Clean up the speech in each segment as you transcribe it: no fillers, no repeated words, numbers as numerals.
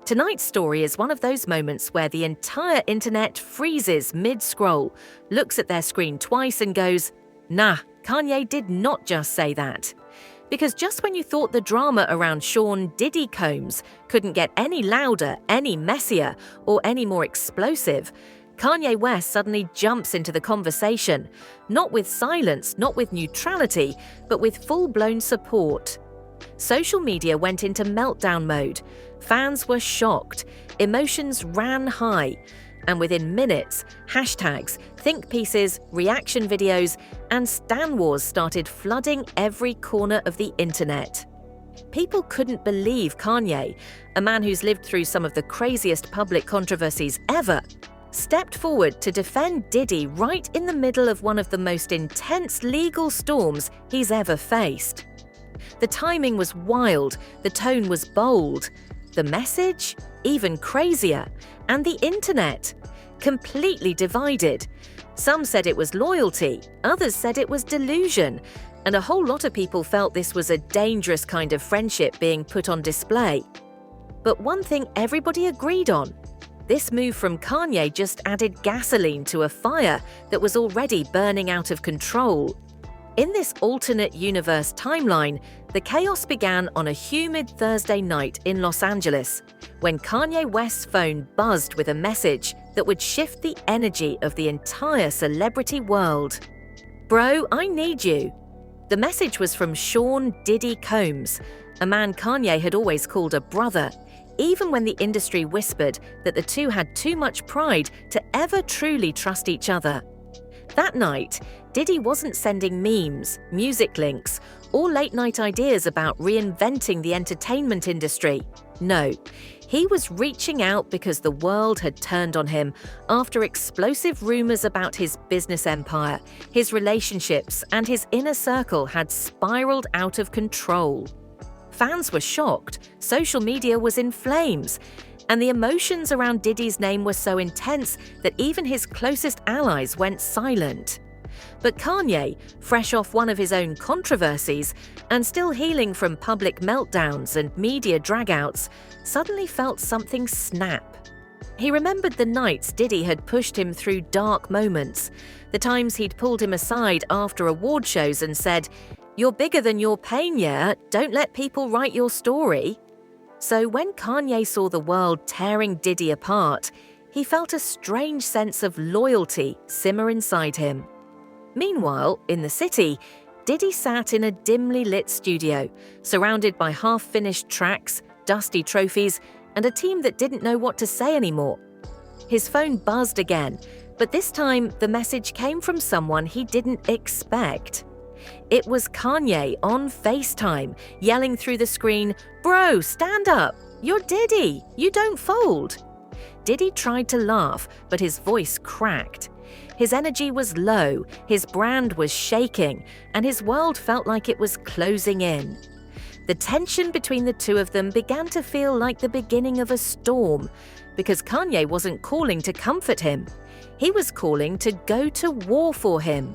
Tonight's story is one of those moments where the entire internet freezes mid-scroll, looks at their screen twice and goes, "Nah, Kanye did not just say that." Because just when you thought the drama around Sean Diddy Combs couldn't get any louder, any messier, or any more explosive, Kanye West suddenly jumps into the conversation, not with silence, not with neutrality, but with full-blown support. Social media went into meltdown mode. Fans were shocked, emotions ran high, and within minutes, hashtags, think pieces, reaction videos, and Stan Wars started flooding every corner of the internet. People couldn't believe Kanye, a man who's lived through some of the craziest public controversies ever, stepped forward to defend Diddy right in the middle of one of the most intense legal storms he's ever faced. The timing was wild, the tone was bold, the message even crazier, and the internet completely divided. Some said it was loyalty, others said it was delusion, and a whole lot of people felt this was a dangerous kind of friendship being put on display. But one thing everybody agreed on: this move from Kanye just added gasoline to a fire that was already burning out of control. In this alternate universe timeline, the chaos began on a humid Thursday night in Los Angeles, when Kanye West's phone buzzed with a message that would shift the energy of the entire celebrity world. "Bro, I need you." The message was from Sean Diddy Combs, a man Kanye had always called a brother, even when the industry whispered that the two had too much pride to ever truly trust each other. That night, Diddy wasn't sending memes, music links, or late-night ideas about reinventing the entertainment industry. No, he was reaching out because the world had turned on him after explosive rumors about his business empire, his relationships, and his inner circle had spiraled out of control. Fans were shocked, social media was in flames, and the emotions around Diddy's name were so intense that even his closest allies went silent. But Kanye, fresh off one of his own controversies and still healing from public meltdowns and media dragouts, suddenly felt something snap. He remembered the nights Diddy had pushed him through dark moments, the times he'd pulled him aside after award shows and said, "You're bigger than your pain, yeah? Don't let people write your story." So when Kanye saw the world tearing Diddy apart, he felt a strange sense of loyalty simmer inside him. Meanwhile, in the city, Diddy sat in a dimly lit studio, surrounded by half-finished tracks, dusty trophies, and a team that didn't know what to say anymore. His phone buzzed again, but this time the message came from someone he didn't expect. It was Kanye on FaceTime, yelling through the screen, "Bro, stand up! You're Diddy! You don't fold!" Diddy tried to laugh, but his voice cracked. His energy was low, his brand was shaking, and his world felt like it was closing in. The tension between the two of them began to feel like the beginning of a storm, because Kanye wasn't calling to comfort him. He was calling to go to war for him.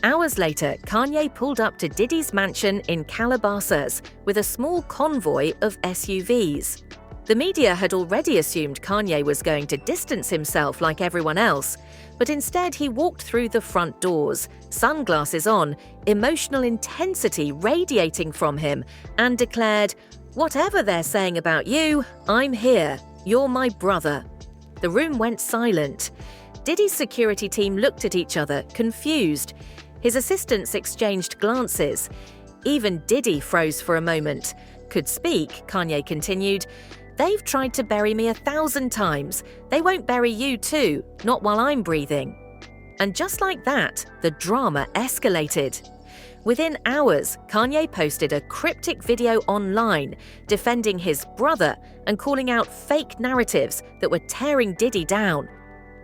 Hours later, Kanye pulled up to Diddy's mansion in Calabasas with a small convoy of SUVs. The media had already assumed Kanye was going to distance himself like everyone else, but instead he walked through the front doors, sunglasses on, emotional intensity radiating from him, and declared, "Whatever they're saying about you, I'm here. You're my brother." The room went silent. Diddy's security team looked at each other, confused. His assistants exchanged glances. Even Diddy froze for a moment. "Could speak," Kanye continued. "They've tried to bury me 1,000 times. They won't bury you too, not while I'm breathing." And just like that, the drama escalated. Within hours, Kanye posted a cryptic video online defending his brother and calling out fake narratives that were tearing Diddy down.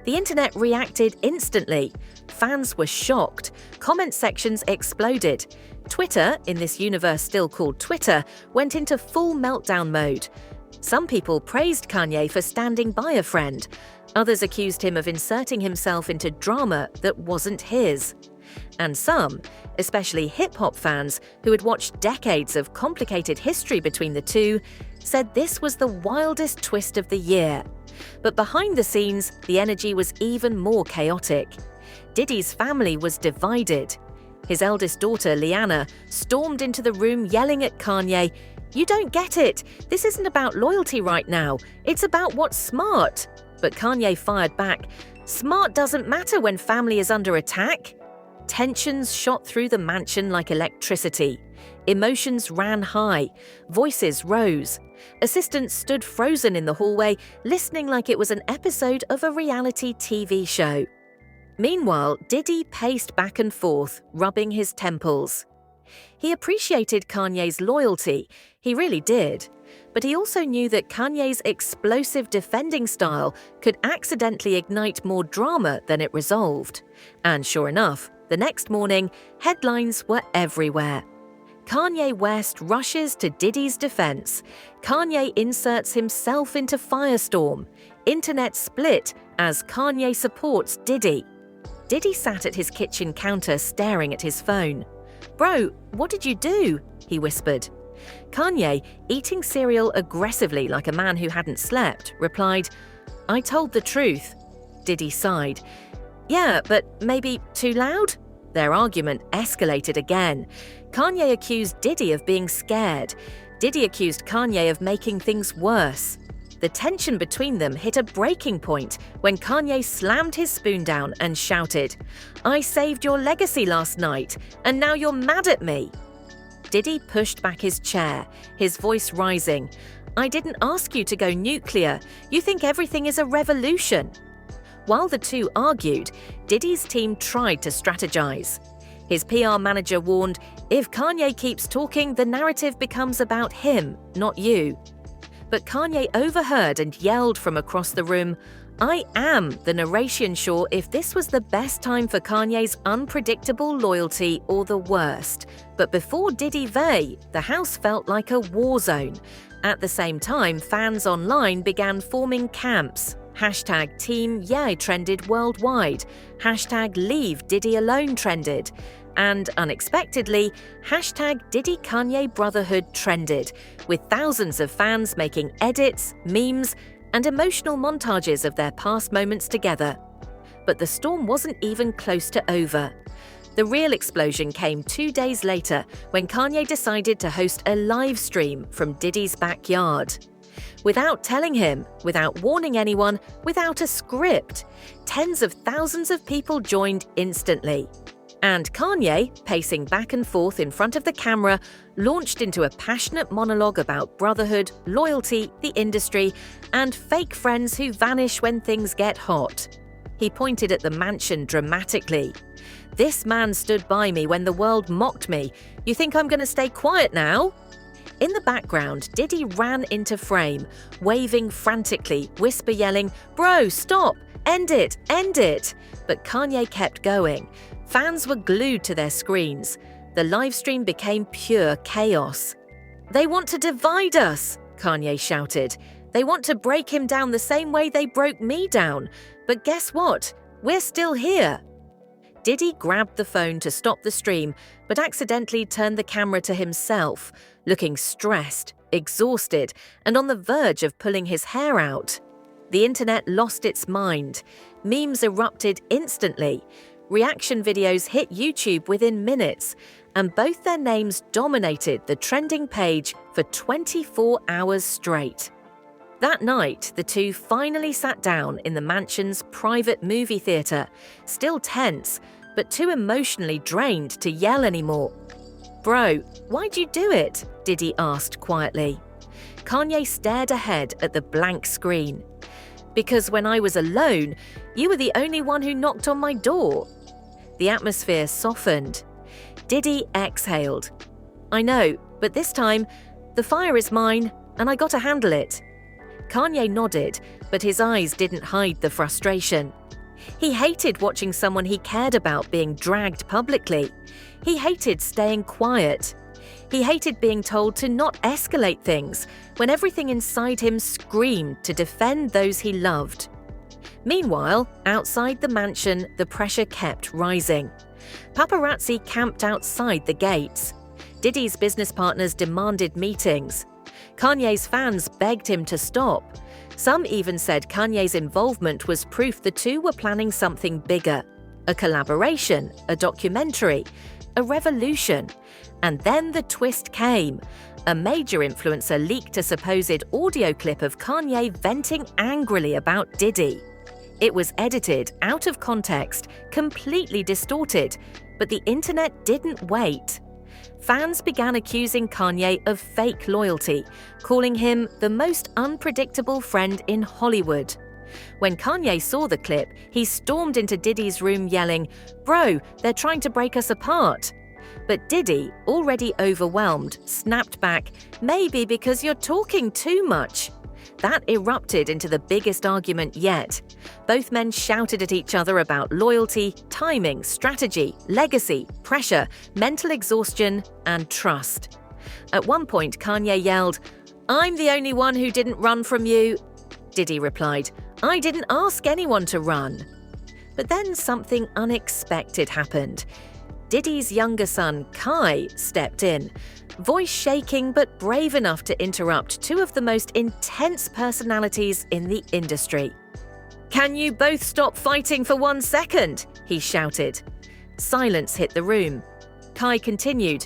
The internet reacted instantly. Fans were shocked. Comment sections exploded. Twitter, in this universe still called Twitter, went into full meltdown mode. Some people praised Kanye for standing by a friend. Others accused him of inserting himself into drama that wasn't his. And some, especially hip-hop fans who had watched decades of complicated history between the two, said this was the wildest twist of the year. But behind the scenes, the energy was even more chaotic. Diddy's family was divided. His eldest daughter, Liana, stormed into the room yelling at Kanye, "You don't get it. This isn't about loyalty right now. It's about what's smart." But Kanye fired back, "Smart doesn't matter when family is under attack." Tensions shot through the mansion like electricity. Emotions ran high. Voices rose. Assistants stood frozen in the hallway, listening like it was an episode of a reality TV show. Meanwhile, Diddy paced back and forth, rubbing his temples. He appreciated Kanye's loyalty, he really did. But he also knew that Kanye's explosive defending style could accidentally ignite more drama than it resolved. And sure enough, the next morning, headlines were everywhere. Kanye West rushes to Diddy's defense. Kanye inserts himself into firestorm. Internet split as Kanye supports Diddy. Diddy sat at his kitchen counter staring at his phone. "Bro, what did you do?" he whispered. Kanye, eating cereal aggressively like a man who hadn't slept, replied, "I told the truth." Diddy sighed. "Yeah, but maybe too loud?" Their argument escalated again. Kanye accused Diddy of being scared. Diddy accused Kanye of making things worse. The tension between them hit a breaking point when Kanye slammed his spoon down and shouted, "I saved your legacy last night, and now you're mad at me." Diddy pushed back his chair, his voice rising. "I didn't ask you to go nuclear. You think everything is a revolution." While the two argued, Diddy's team tried to strategize. His PR manager warned, "If Kanye keeps talking, the narrative becomes about him, not you." But Kanye overheard and yelled from across the room, "I am the narration sure if this was the best time for Kanye's unpredictable loyalty or the worst." But before Diddy Vey, the house felt like a war zone. At the same time, fans online began forming camps. Hashtag Team Yeah trended worldwide. Hashtag Leave Diddy Alone trended. And unexpectedly, hashtag Diddy Kanye Brotherhood trended, with thousands of fans making edits, memes, and emotional montages of their past moments together. But the storm wasn't even close to over. The real explosion came 2 days later when Kanye decided to host a live stream from Diddy's backyard. Without telling him, without warning anyone, without a script, tens of thousands of people joined instantly. And Kanye, pacing back and forth in front of the camera, launched into a passionate monologue about brotherhood, loyalty, the industry, and fake friends who vanish when things get hot. He pointed at the mansion dramatically. "This man stood by me when the world mocked me. You think I'm going to stay quiet now?" In the background, Diddy ran into frame, waving frantically, whisper yelling, "Bro, stop! End it! End it!" But Kanye kept going. Fans were glued to their screens. The livestream became pure chaos. "They want to divide us," Kanye shouted. "They want to break him down the same way they broke me down. But guess what? We're still here." Diddy grabbed the phone to stop the stream, but accidentally turned the camera to himself, looking stressed, exhausted, and on the verge of pulling his hair out. The internet lost its mind. Memes erupted instantly. Reaction videos hit YouTube within minutes, and both their names dominated the trending page for 24 hours straight. That night, the two finally sat down in the mansion's private movie theater, still tense, but too emotionally drained to yell anymore. "Bro, why'd you do it?" Diddy asked quietly. Kanye stared ahead at the blank screen. "Because when I was alone, you were the only one who knocked on my door." The atmosphere softened. Diddy exhaled. "I know, but this time, the fire is mine, and I gotta handle it." Kanye nodded, but his eyes didn't hide the frustration. He hated watching someone he cared about being dragged publicly. He hated staying quiet. He hated being told to not escalate things when everything inside him screamed to defend those he loved. Meanwhile, outside the mansion, the pressure kept rising. Paparazzi camped outside the gates. Diddy's business partners demanded meetings. Kanye's fans begged him to stop. Some even said Kanye's involvement was proof the two were planning something bigger: a collaboration, a documentary, a revolution. And then the twist came. A major influencer leaked a supposed audio clip of Kanye venting angrily about Diddy. It was edited, out of context, completely distorted, but the internet didn't wait. Fans began accusing Kanye of fake loyalty, calling him the most unpredictable friend in Hollywood. When Kanye saw the clip, he stormed into Diddy's room yelling, "Bro, they're trying to break us apart." But Diddy, already overwhelmed, snapped back, "Maybe because you're talking too much." That erupted into the biggest argument yet. Both men shouted at each other about loyalty, timing, strategy, legacy, pressure, mental exhaustion, and trust. At one point, Kanye yelled, "I'm the only one who didn't run from you." Diddy replied, "I didn't ask anyone to run." But then something unexpected happened. Diddy's younger son, Kai, stepped in, voice shaking but brave enough to interrupt two of the most intense personalities in the industry. "Can you both stop fighting for 1 second?" he shouted. Silence hit the room. Kai continued,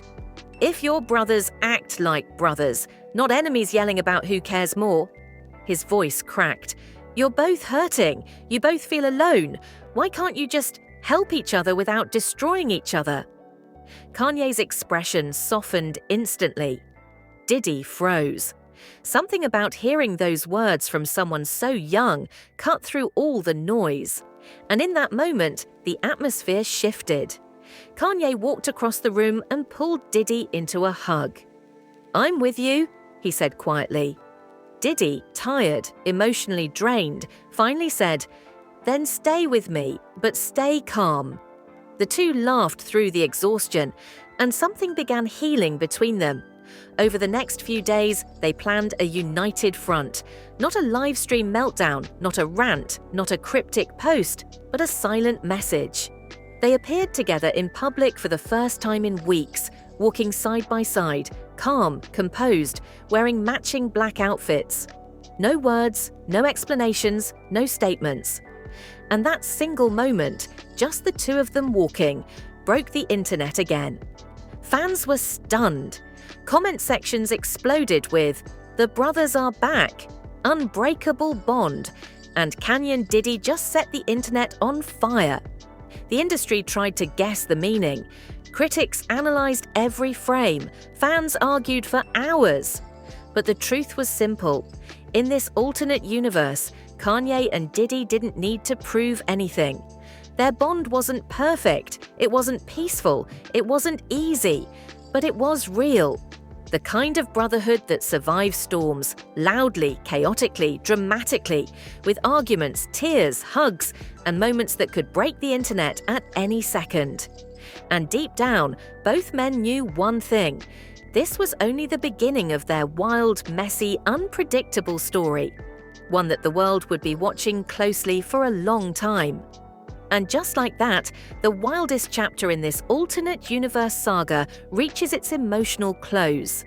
"If your brothers act like brothers, not enemies yelling about who cares more." His voice cracked. "You're both hurting. You both feel alone. Why can't you just help each other without destroying each other?" Kanye's expression softened instantly. Diddy froze. Something about hearing those words from someone so young cut through all the noise. And in that moment, the atmosphere shifted. Kanye walked across the room and pulled Diddy into a hug. "I'm with you," he said quietly. Diddy, tired, emotionally drained, finally said, "Then stay with me, but stay calm." The two laughed through the exhaustion, and something began healing between them. Over the next few days, they planned a united front. Not a live stream meltdown, not a rant, not a cryptic post, but a silent message. They appeared together in public for the first time in weeks, walking side by side, calm, composed, wearing matching black outfits. No words, no explanations, no statements. And that single moment, just the two of them walking, broke the internet again. Fans were stunned. Comment sections exploded with, "The brothers are back," "Unbreakable bond," and "Kanye and Diddy just set the internet on fire." The industry tried to guess the meaning. Critics analyzed every frame. Fans argued for hours. But the truth was simple. In this alternate universe, Kanye and Diddy didn't need to prove anything. Their bond wasn't perfect, it wasn't peaceful, it wasn't easy, but it was real. The kind of brotherhood that survives storms, loudly, chaotically, dramatically, with arguments, tears, hugs, and moments that could break the internet at any second. And deep down, both men knew one thing. This was only the beginning of their wild, messy, unpredictable story. One that the world would be watching closely for a long time. And just like that, the wildest chapter in this alternate universe saga reaches its emotional close.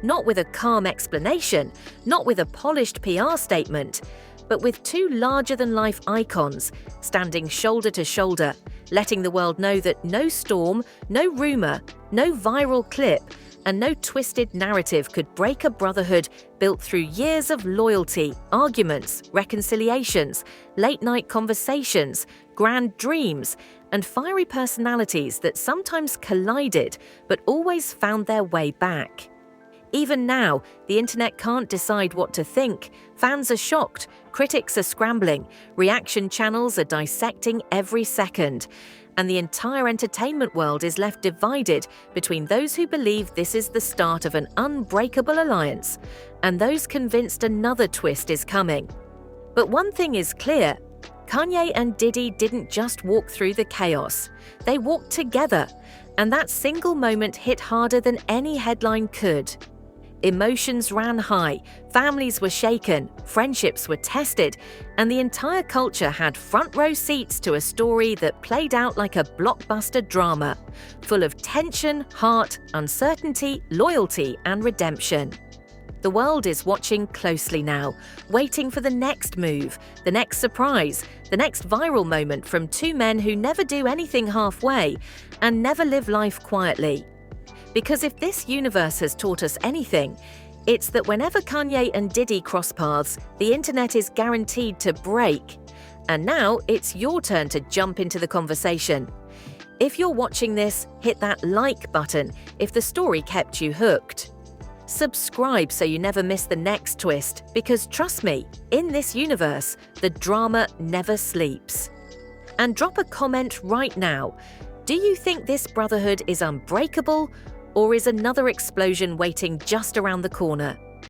Not with a calm explanation, not with a polished PR statement, but with two larger-than-life icons standing shoulder to shoulder, letting the world know that no storm, no rumor, no viral clip, and no twisted narrative could break a brotherhood built through years of loyalty, arguments, reconciliations, late-night conversations, grand dreams, and fiery personalities that sometimes collided but always found their way back. Even now, the internet can't decide what to think. Fans are shocked, critics are scrambling, reaction channels are dissecting every second, and the entire entertainment world is left divided between those who believe this is the start of an unbreakable alliance and those convinced another twist is coming. But one thing is clear: Kanye and Diddy didn't just walk through the chaos. They walked together, and that single moment hit harder than any headline could. Emotions ran high, families were shaken, friendships were tested, and the entire culture had front-row seats to a story that played out like a blockbuster drama, full of tension, heart, uncertainty, loyalty, and redemption. The world is watching closely now, waiting for the next move, the next surprise, the next viral moment from two men who never do anything halfway and never live life quietly. Because if this universe has taught us anything, it's that whenever Kanye and Diddy cross paths, the internet is guaranteed to break. And now it's your turn to jump into the conversation. If you're watching this, hit that like button if the story kept you hooked. Subscribe so you never miss the next twist, because trust me, in this universe, the drama never sleeps. And drop a comment right now. Do you think this brotherhood is unbreakable, or is another explosion waiting just around the corner?